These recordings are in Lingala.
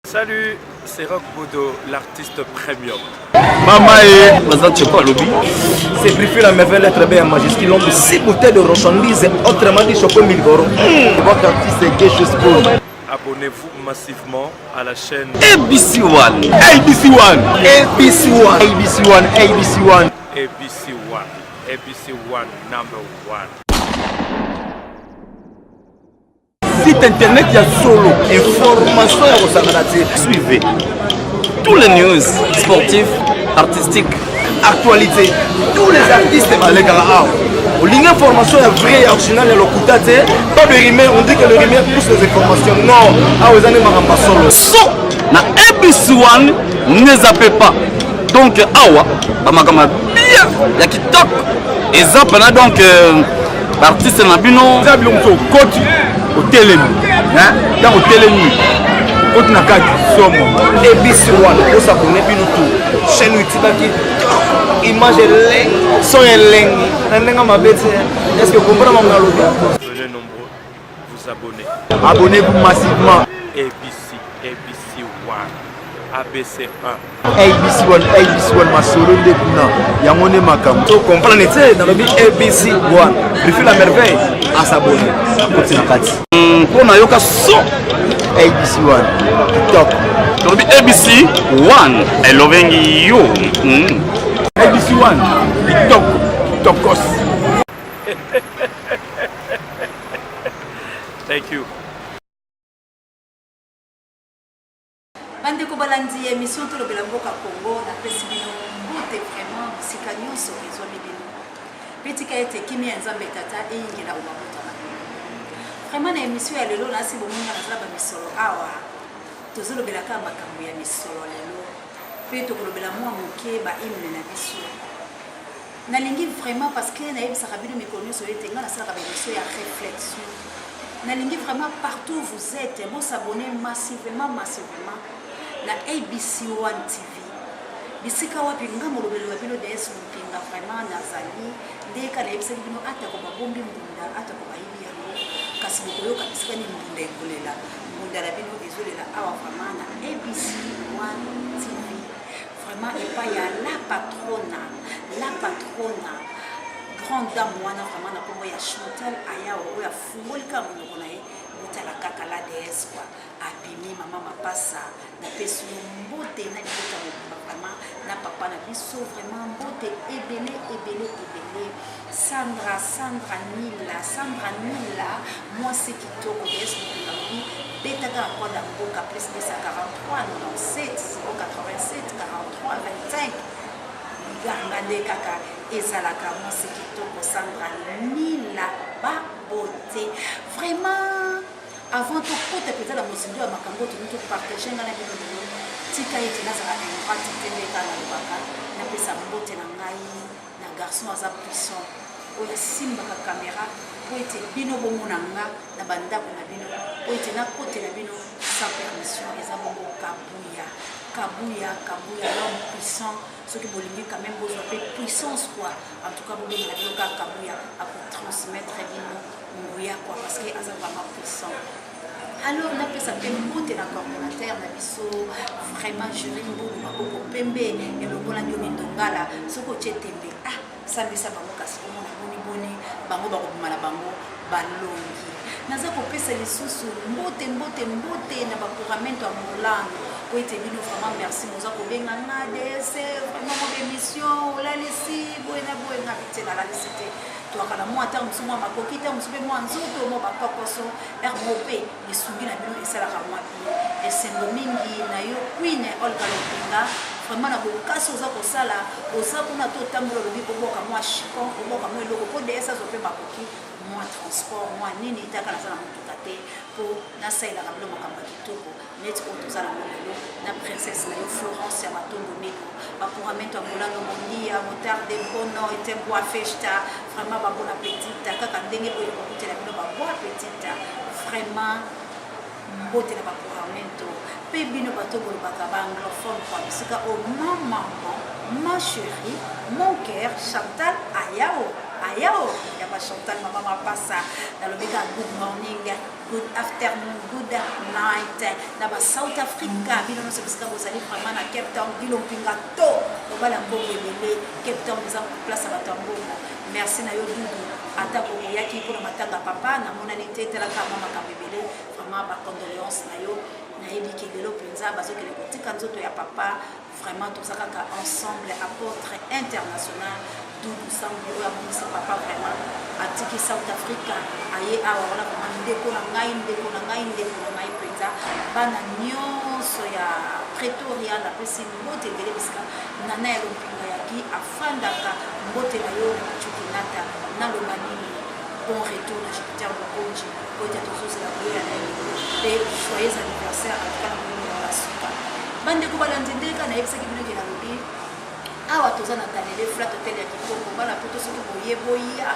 Salut, c'est Rock Bodo, l'artiste premium. Maman est présente chez quoi, lobby? C'est préféré la merveille être bien majuscule. L'homme de 6 bouteilles de marchandises, autrement dit choco 1000 euros. Votre artiste est gay chose pour. Abonnez-vous massivement à la chaîne ABC One. ABC One. ABC One. ABC One. ABC One. ABC One. ABC One number one. Site internet, il y a solo. Information à vos amis. Suivez tous les news sportifs, artistiques, Actualité. Tous les artistes, les gars, l'information est vraie et originale. Pas de rumeur, on dit que le rumeur pousse les informations. Non, vous allez m'en solo. son na ABC One, ne zappez pas. Donc, awa, bamakama bien, ya kitoko. Et zapana donc, artiste na bino. Zabli on se côté au télémi. Dans au télémi. Côté na kaki somo. ABC One, on s'abonne bien tout. Chaîne YouTube qui image est son est est-ce que vous comprenez mon lobby? Venez nombreux vous abonner. Abonnez-vous massivement. ABC One. ABC1. ABC One, ma solo de Kuna. Yamone Makam. Donc, comprendre, dans le but ABC One. Préfère la merveille à s'abonner. Continue à partir. Pour na yoka son ABC One. TikTok. lobby ABC One. I loving you. ABC One. TikTok. TikTokos. Thank you. Bandeko balandi émission to lobela mboka Congo na pesi bino mbute vraiment bisika nyonso ezwami bino petika ete kimi ya nzambe tata eyingela ubabuta vraiment na émission ya lelo nasi bomunga na zaba misolo awa tozolobelaka makambo ya misolo lelo pe tokolobela mwa moke ba hymne na biso nalingi vraiment parce que nayebisaka bino mikolo nyonso ete nga nasalaka baémission ya réflexion nalingi vraiment partout vous êtes bon s'abonner massivement na ABC One TV bisika wapi nga molobelo wapilo DS mpinga vraiment nazali ndeka na ebisa bino atako babombi mbunda atako bayibi yango kasi bokoyoka bisika ni mbunda ekolela mbunda la bino ezolela awa vraiment na ABC One TV vraiment epa ya la patrona grande dame wana vraiment na kombo ya Chantal Ayao oya fungolika monoko na ye botala kaka la DS quoi abimi mama mapasa na pesu mbote na libota mobimba vraiment na papa na biso vraiment mbote ebele Sandra Nila moi c'est kitoko DS mobimba betaka na kwanda mboka plus 243 97 087 43 25 ganga nde kaka ezalaka mwasi kitoko Sandra Nila babote vraiment avant tokota peza la mosindo ya makambo tonuto partager ngana bino bino tika ete nazala ingrat tendeka na lobaka napesa mbote na ngai na garçon aza puissant oyo asimbaka caméra po ete bino bomona nga na bandako na bino po ete nakotela bino sans permission eza bongo Kabuya l'homme puissant ce qui bolingi quand même besoin de puissance quoi en tout cas vous devez la Kabuya à pour transmettre bino nguya quoi parce que aza vraiment puissant alors on a pu s'appeler mbote na coordinateur na biso vraiment jury mboka maboko pembe et le bona nyomi ndongala soko chetembe sambisa bango kasi komona boni bango bakobima na bango balongi naza kopesa lisusu mbote na bakuramento ya molano po ete bino vraiment merci moza kobenga nga DS vraiment mon émission olalisi boyena bite nalalisi te toakala mwa ata mosu mwa makoki te mosu mpe mwa nzoto mo bakokoso hermo mpe lisungi na bino esalaka mwa bino esengo mingi na yo queen olga lopinga vraiment na bokasi oza kosala oza kuna to otambola olobi koboka mwa chicon koboka mwa eloko po DS azo mpe bakoki mwa transport mwa nini itaka naza na motuka te po nasalelaka bilo makambo ya kitoko neti oyo toza na molelo na princesse na yo Florence ya matongo meko bakuramento ya molano mondia motarde bono ete boa festa vraiment babon appetit kaka ndenge oyo bakutela bino baboa appetit vraiment mbote na bakuramento mpe bino bato bolobaka baanglophone kwa bisika o ma maman ma chérie mon cœur Chantal Ayao ya ba Chantal mama mapasa nalobeka good morning good afternoon, good night. Na ba South Africa, bino no se bisika bozali vraiment na Cape Town, bino pinga to. Obala mbongo ebele, Cape Town eza place ba tambongo. Merci na yo Dudu. Ata ko yaki pour matanga papa na monani tetela ka mama kabebele, vraiment ba condoléances na yo. Na yebi ki lelo penza bazokele kotika nzoto ya papa. Vraiment tout ça ensemble apôtre international. Dudu Sambiro ya monisa papa vraiment atiki South Africa aye awa wana vraiment ndeko na ngai penza bana nyonso ya Pretoria na pesi mbote ngele bisika nana ya lompinga yaki afandaka mbote na yo chukinata na lobanini bon retour na Jupiter Bokonji kote tozo la boya na et joyeux anniversaire à tout le la suka bande ko balandendeka na yebisa kibino ke na lobi awa toza na talele flat hotel ya kitoko bala poto soki boya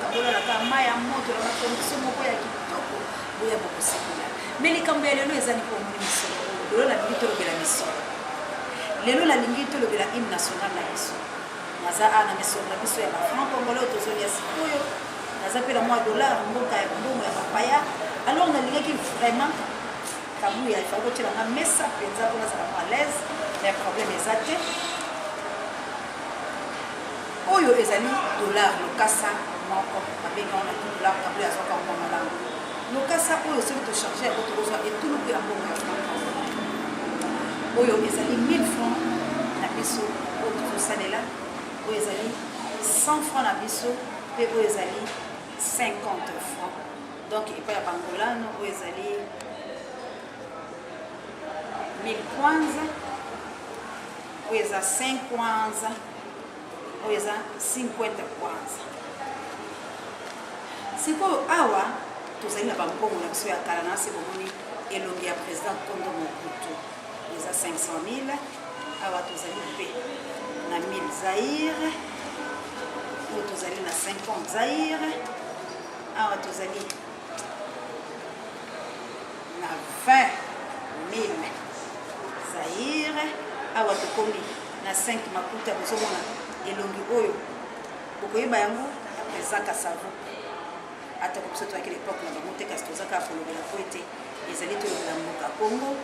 kabola la kama ya moto na condition moko ya kitoko boya bokosekula mais likambo ya lelo ezali pour moni misolo lelo na bito lobela misolo lelo na lingi to lobela hymne national na yesu naza ana misolo na biso ya ba franc congolais tozoli ya sikoyo naza pe na moi dollar mboka ya mbongo ya papaya alors na lingi vraiment kabu ya ifako tela na mesa penza pour ça à l'aise mais problème ezate oyo ezali dollar lokasa moko babenga on a dollar kabla ya soka kwa malamu lokasa oyo soki to charger ya koto et tout le pays en bongo ya oyo ezali 1000 francs na biso oyo tozosalela oyo ezali 100 francs na biso pe oyo ezali 50 francs donc epai ya bangolano oyo ezali 1000 kwanza oyo eza 5 kwanza oyo eza 50 kwanza sikoyo awa tozali na bambongo na biso ya kala na se bomoni elongi ya président Kondo Mobutu eza 500 000 awa tozali mpe na 1000 Zaire oyo tozali na 50 Zaire awa tozali na 20 000 Zaire awa tokomi na 5 makuta bozomona elongi oyo bokoyeba yango président Kassavu ata ko biso toyaki l'époque na bango te kasi tozaka kolobela po ete ezali tolobela mboka Congo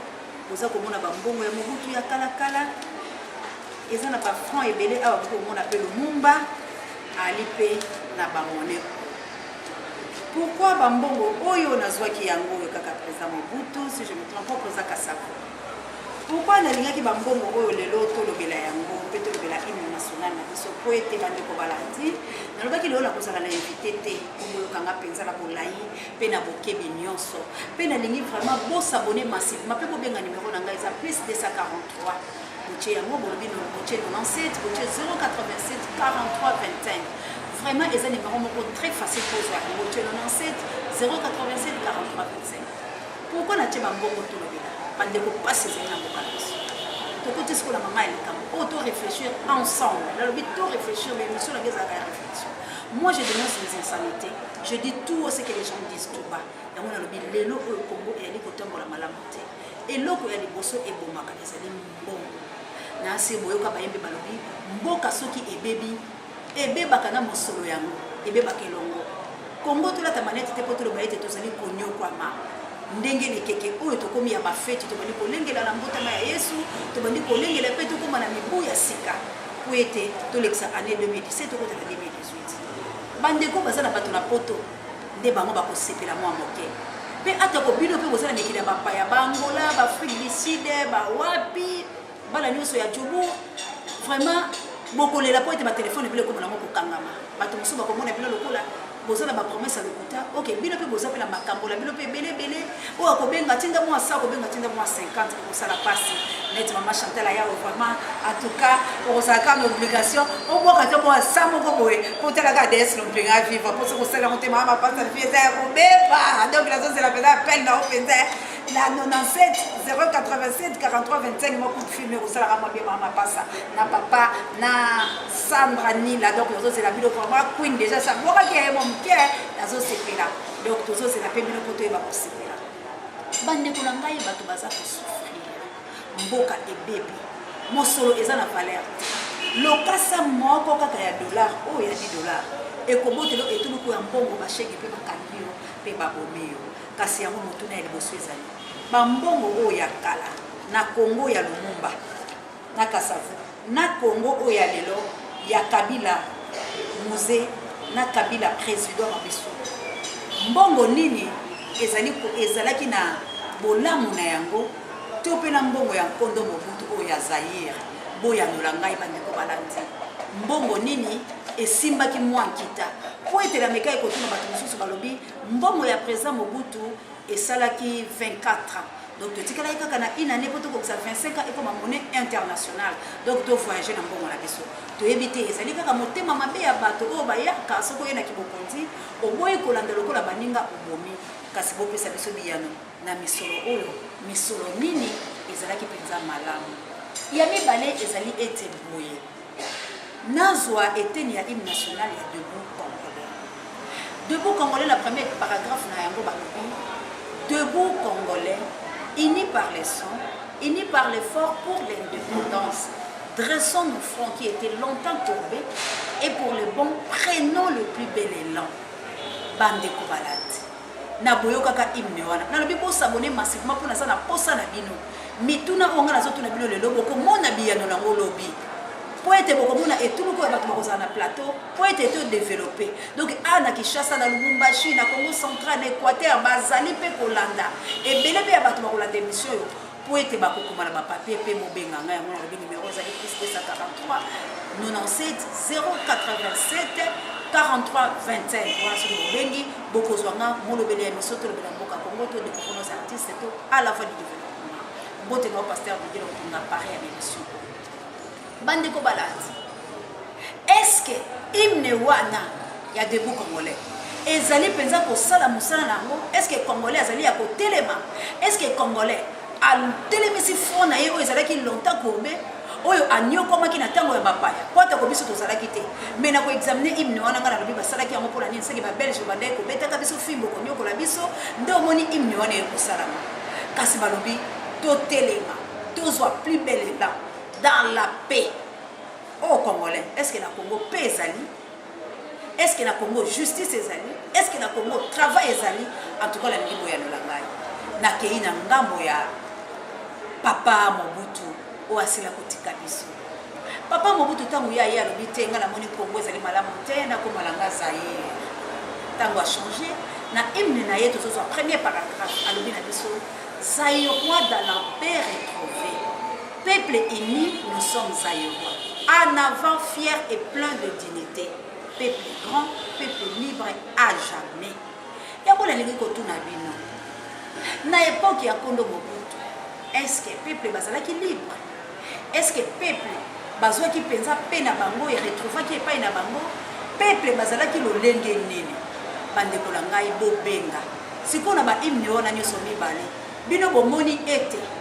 boza komona bambongo ya Mobutu ya kala eza na bafranc ebele awa bokomona mpe Lumumba ali mpe na bamone pourquoi bambongo oyo nazwaki yango oyo kaka président Mobutu si je me trompe pas président Kassavu pourquoi nalingaki bambongo oyo lelo tolobela yango mpe tolobela hymne national na biso po ete bandeko balandi nalobaki lelo nakozala na invité te oboyokanga mpenza na bolai mpe na bokebi nyonso mpe nalingi vraiment bosabone massivement mpe bobenga numero na ngai eza plus 243 botie yango bolobi botie 97 botie 087 43 25 vraiment eza numero moko très facile kozwa botie 97 087 43 25 pourquoi natie bambongo tolobela bandeko pasi ezali na mboka na biso tokoti sikoyo na mama ya likambo oyo to réfléchir ensemble nalobi to réfléchir mais émission nanga ezalaka ya réflexion moi je dénonce les insanités je dis tout ce que les gens disent tout bas yango nalobi lelo oyo Congo eyali kotambola malamu te eloko ya liboso ebomaka ezali mbongo nasi boyoka bayembe balobi mboka soki ebebi ebebaka na mosolo yango ebebaka elongo Congo tolata manete te po toloba ete tozali konyokwama ndenge lekeke oyo tokomi ya bafeti tobandi kolengela na mbotama ya Yesu tobandi kolengela pe tokoma na mibu ya sika po ete tolekisa année 2017 tokota na 2018 bandeko baza na bato na poto nde bango bakosepela mwa moke pe atako bino pe bozala mikili ya bapaya bangola baafrike du sud bawapi bala nyonso ya Djobo vraiment bokolela po ete batelefone ebile ekoma nango kokangama bato mosusu bakomona bino lokola bozala ba promesse lokuta OK bino pe boza pe la makambo la bino pe belé o akobenga tinda moi ça akobenga tinda moi 50 pour ça la passe net maman Chantal ya vraiment en tout cas pour ça comme obligation on voit quand moi ça mon boy pour te la garder est non plus à vivre pour ça la monter maman passe la fille ça beba donc la zone c'est la peine appel na open la 97 087 43 25 moi coup de film pour ça la maman bien maman passe na papa na Sandra Nila donc la zone c'est la vidéo pour moi queen déjà ça moi qui est mon cœur la zone c'est là donc tout ça c'est la peine de côté va passer là bande ko ngai bato baza ko souffrir mboka ebebi mosolo eza na valeur lokasa moko kaka ya dollar o ya $10 ekobotelo etuluku ya mbongo ba chèque pe bakambio pe babomeo kasi yango motuna ya liboso ezali bambongo oyo ya kala na Congo ya Lumumba na Kasavu na Congo oyo ya lelo ya Kabila musée na Kabila président wa biso mbongo nini ezalaki na bolamu na yango to pe na mbongo ya Nkondo Mobutu oyo ya Zaire boya nolanga bandeko balandi mbongo nini esimbaki mwa nkita po etela meka ekotuna bato mosusu balobi mbongo ya président Mobutu esalaki 24 ans donc totikala kaka na une année poto kokisa 25 ans ekoma monnaie internationale donc to voyager na mbongo na biso toyebi te ezali kaka motema mabe ya bato oyo bayaka soko ye na kibokonzi oboyi kolanda lokola baninga obomi kasi bopesa biso biyano na misolo oyo misolo nini ezalaki mpenza malamu ya mibale ezali ete boye nazwa eteni ya hymne national ya Debout Congolais. Debout Congolais, la première paragraphe na yango balobi Debout Congolais, unis par les sons, unis par l'effort pour l'indépendance, dressons nos fronts qui étaient longtemps courbés et pour le bon, prenons le plus bel élan. Bandeko balati. Na boyo kaka hymne wana. Na lobi po s'abonner massivement pour na ça na posa na bino. Mituna onga na zoto na bino le lobo ko mona biyano na lobi. Pour être beaucoup et tout le monde va na plateau pour être développé donc ana Kinshasa na Lubumbashi na Congo central na Équateur bazali pe kolanda et belé pe abatu ba kolanda émission yo pour être ba kokoma na ba papier pe mobenga nga yango na numéro zali plus 243 97 087 43 21 voilà ce que bengi boko zwanga molobele ya émission to lobela mboka Congo to de nos artistes to à la fois du développement bote no pasteur de dire on a paré à l'émission bandeko balati est-ce que hymne wana ya Debout Congolais ezali penza ko sala musala nango est-ce que Congolais azali ya ko telema est-ce que Congolais al telemisi fona ye o ezalaki longtemps kombe oyo anyokoma ki na tango ya bapaya pota ko biso to zalaki te mais na ko examiner hymne wana ngala lobi basalaki yango pour la nini seki ba belge bandai ko betaka biso fimbo ko nyokola biso ndo moni hymne wana ya ko sala kasi balobi to telema to zwa plus bel élan dans la paix au Congolais. Est-ce que la Congo paix ezali? Est-ce que la Congo justice ezali? Est-ce que la Congo travail ezali? En tout cas la libo ya nolangai na kei na ngambo ya papa Mobutu o asila kotika biso papa Mobutu tango ya lobi te nga na moni Congo ezali malamu te na ko malanga Zaire tango a changé na hymne na yeto zo premier paragraphe alobi na biso Zaire roi dans la paix retrouvée. Peuple uni, nous sommes Zaïrois. En avant, fier et plein de dignité. Peuple grand, peuple libre à jamais. Il y a beaucoup de gens qui ont na époque ya Nkondo Mobutu. Est-ce que peuple bazalaki libre? Est-ce que peuple bazwaki penza pe na bango et retrouvaki pa na bango? Peuple bazalaki lolenge nini? Bandeko la ngai bo benga. Sikona ba hymne wana nyoso mibale. Bino bomoni ete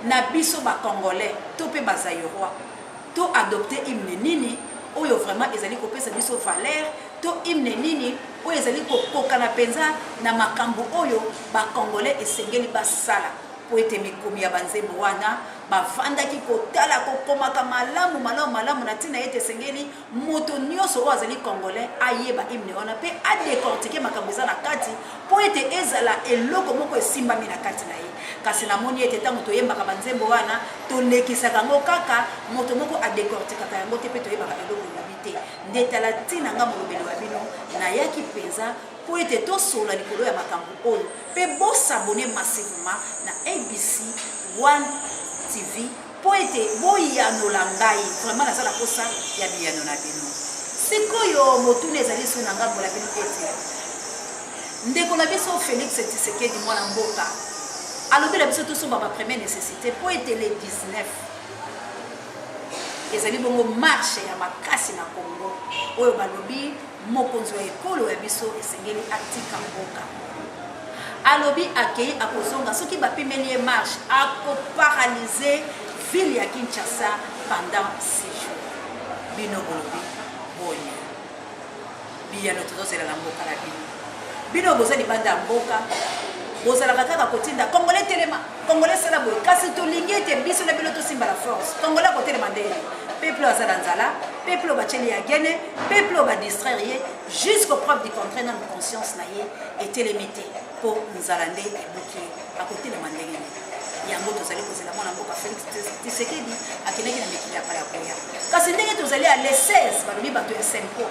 na biso ba Congolais to pe ba Zaïrois to adopter hymne nini oyo vraiment ezali ko pesa biso valeur to hymne nini oyo ezali ko kokana penza na makambo oyo ba Congolais esengeli basala po ete mikomi ya banzembo wana bavandaki kotala kokomaka malamu na tina ete esengeli moto nyonso oyo azali Congolais ayeba hymne wana pe adecortiquer makambo eza na kati po ete ezala eloko moko esimbami na kati na ye kasi na moni ete tango toyembaka banzembo wana tolekisaka ngo kaka moto moko adecortiquaka yango te pe toyebaka eloko lobi te ndetala tina nga molobeli wa bino nayaki penza po ete tosola likolo ya makambo oyo pe bosabone massivement na ABC 1 TV po ete boyanola ngai vraiment nazala posa ya biyano na bino sikoyo motuna ezali so na ngambo la bino ete ndeko na biso Félix Tshisekedi mwana mboka alobi la biso tosomba ba première nécessité po ete le 19 ezali bongo marche ya makasi na Congo oyo balobi mokonzi wa ekolo ya biso esengeli atika mboka alobi akei akozonga soki bapimeli ye marche akoparalyser ville ya Kinshasa pendant 6 jours bino bolobi boye biyano tozozela na mboka la bino bozali banda mboka bozalaka kaka kotinda Congolais telema Congolais sala boye kasi tolingi ete biso na bino tosimba la force Congolais kotelema ndenge peuple azala nzala peuple bacheli ya gene peuple ba distraire jusqu'au preuve du contraire dans conscience na ye était limité pour nzalande ebuki à côté de mandenge yango tozali kozela mwana mboka Félix Tshisekedi akeneki na mikili ya pala koya kasi ndenge tozali à le 16 balobi bato ya Senko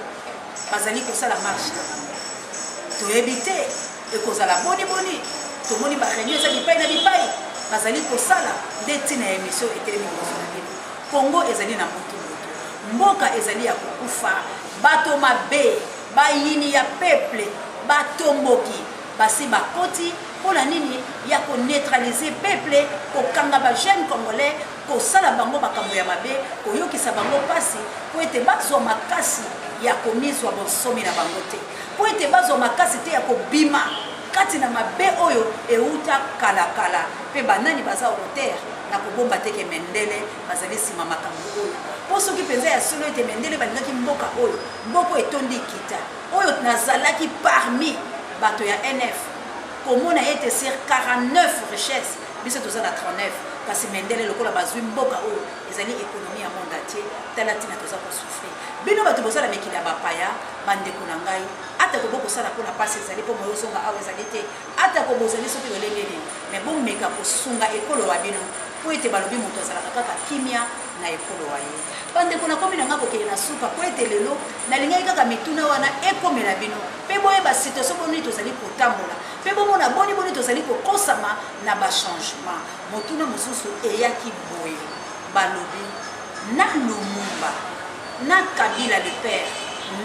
bazali kosala marche toyebi te ekozala boni tomoni baréunion eza bipai na bipai bazali kosala nde ntina ya émission etelemi liboso na bino Congo ezali na motu mboka ezali ya kokufa bato mabe bayini ya peuple batomboki basi bakoti mpona nini ya koneutralize peuple kokanga bajeune congolais kosala bango makambo ya mabe koyokisa bango pasi po ete bazwa makasi ya komizwa bonsomi na bango te po ete bazwa makasi te ya kobima kati na mabe oyo euta kalakala mpe banani baza volontaire na kobomba teke Mendele bazali nsima makambo oyo mpo soki mpenza ya solo ete Mendele balingaki mboka oyo mboka etondi kita oyo nazalaki parmi bato ya NF komona ete sur 49 richesse biso toza na 39 kasi Mendele lokola bazwi mboka oyo ezali économie ya monde entier tala ntina toza kosouffrir bino bato bozala mikili ya bapaya bandeko na ngai ata ko bokosala mpona pasi ezali mpo moyozonga awa ezali te ata ko bozali soki lolenge nini mais bomeka kosunga ekolo wa bino po ete balobi moto azalaka kaka kimia na ekolo wa ye bandeko nakomi na nga kokende na suka po ete lelo nalingaki kaka mituna wana ekomela bino mpe boyeba situation boni tozali kotambola mpe bomona boni tozali kokosama na bachangement motuna mosusu eyaki boye balobi na Lumumba na Kabila le père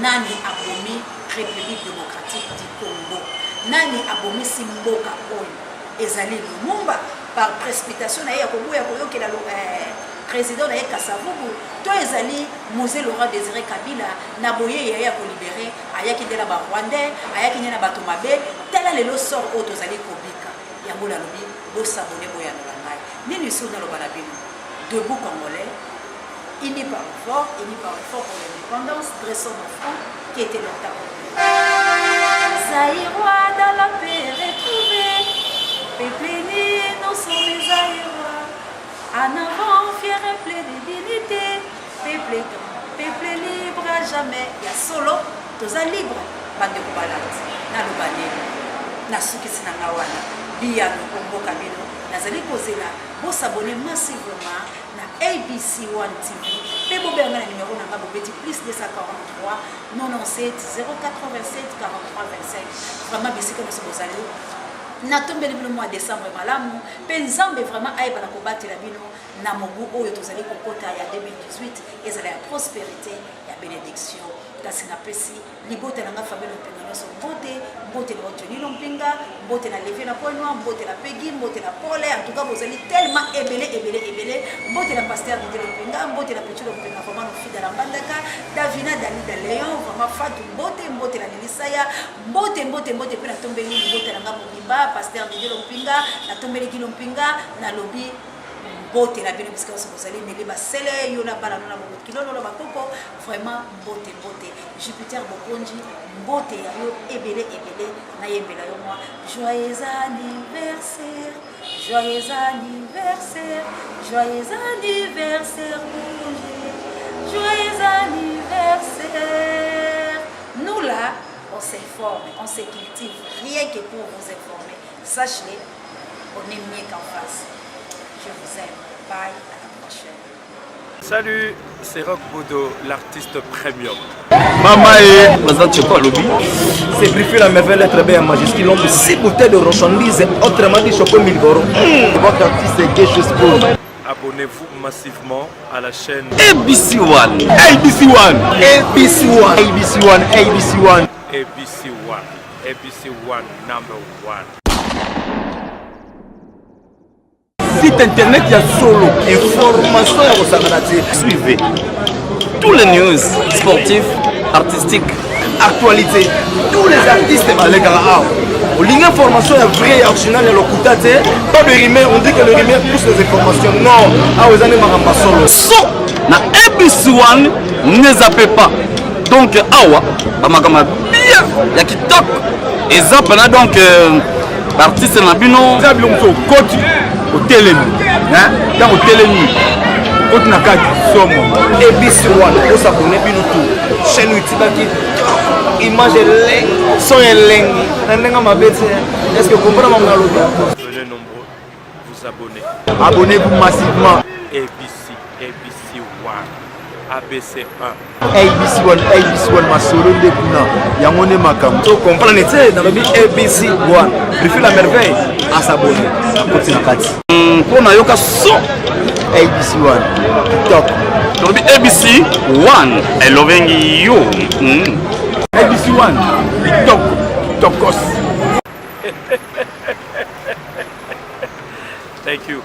nani abomi République démocratique du Congo nani abomi simboka oyo ezali Lumumba par précipitation na ye ya koboya koyokela président na ye Kasavubu to ezali Mosé Laurent Désiré Kabila na boye ya kolibéré ayaki nde na barwandais ayaki nde na bato mabe tala lelo sort oyo tozali kobika yango nalobi bosabone boyano na ngai nini sur naloba na bino debout congolais unis par le fort pour l'indépendance dressons nos fronts qui était longtemps Zaïrois dans la paix retrouvée peuple unis nous sommes les Zaïrois en avant fier et plein de dignité peuple libre à jamais ya solo toza libre bande kobalati na lobandeli na sukisi na nga wana biyano komboka bino nazali kozela bosabone massivement na ABC 1 TV mpe bobenga na numéro na nga bobeti plus 243 97 087 43 25 vraiment bisika nyonso bozali natombeli bino mois décembre malamu mpe nzambe vraiment ayebana kobatela bino na mobu oyo tozali kokota ya 2018 ezala ya prospérité ya bénédiction kasi napesi libota na nga famille Lompinga nyonso mbote na Otoni Lompinga mbote na Levi na Poinoi mbote na Peggy mbote na Paul en tout cas bozali tellement ebele mbote na pasteur de Lompinga mbote na Petit Lompinga vraiment no fidèle à Mbandaka Davina Dalida Léon vraiment Fatou mbote na Lilisaya mbote pe na tombeli mbote na nga Mobimba pasteur de Lompinga na tombeli Lompinga na lobi mbote na bino bisika bozali mele basele yo na bala na bobo kilolo na bakoko vraiment mbote Jupiter Bokonji mbote ya yo ebele na yembela yo moi joyeux anniversaire Bokonji joyeux anniversaire. Nous là on s'informe, on se cultive rien que pour vous informer, sachez on est mieux qu'en face. Je vous aime. Bye. À la prochaine. Salut, c'est Rock Bodo, l'artiste premium. Maman et lobby. c'est briefé la merveille très bien majuscule. L'homme de 6 bouteilles de marchandises, autrement dit choco 1000 euros. Votre artiste est gay juste pour. Abonnez-vous massivement à la chaîne ABC 1 ABC 1 number 1. Site internet, il y a solo. Information à Rosamanati. Suivez tous les news sportifs, artistiques, actualité. Tous les artistes, les gars, l'information est vraie et originale et l'occultate. Pas de rumeur, on dit que le rumeur pousse les informations. Non, vous allez m'en solo. So, na ABC 1, ne zappez pas. Donc, awa, bamakama bien, ya kitoko. Et zapana donc, artiste na bino. Zablongo, côté. Au télénu, hein, dans au télénu, koti na kati somo ABC One osabone bino tout chaîne youtube image eleng son elengi na ndenge mabe te est-ce que comprendre mama lobi Venez nombreux vous abonner. abonnez-vous massivement ABC 1 ABC 1 ABC 1 masolo nde kuna yango nde makambo to comprendre te na lobi ABC One préfère la merveille à s'abonner koti na kati mpo nayoka so ABC One TikTok tolobi ABC 1 elobengi yo ABC One TikTok TikTokos Thank you.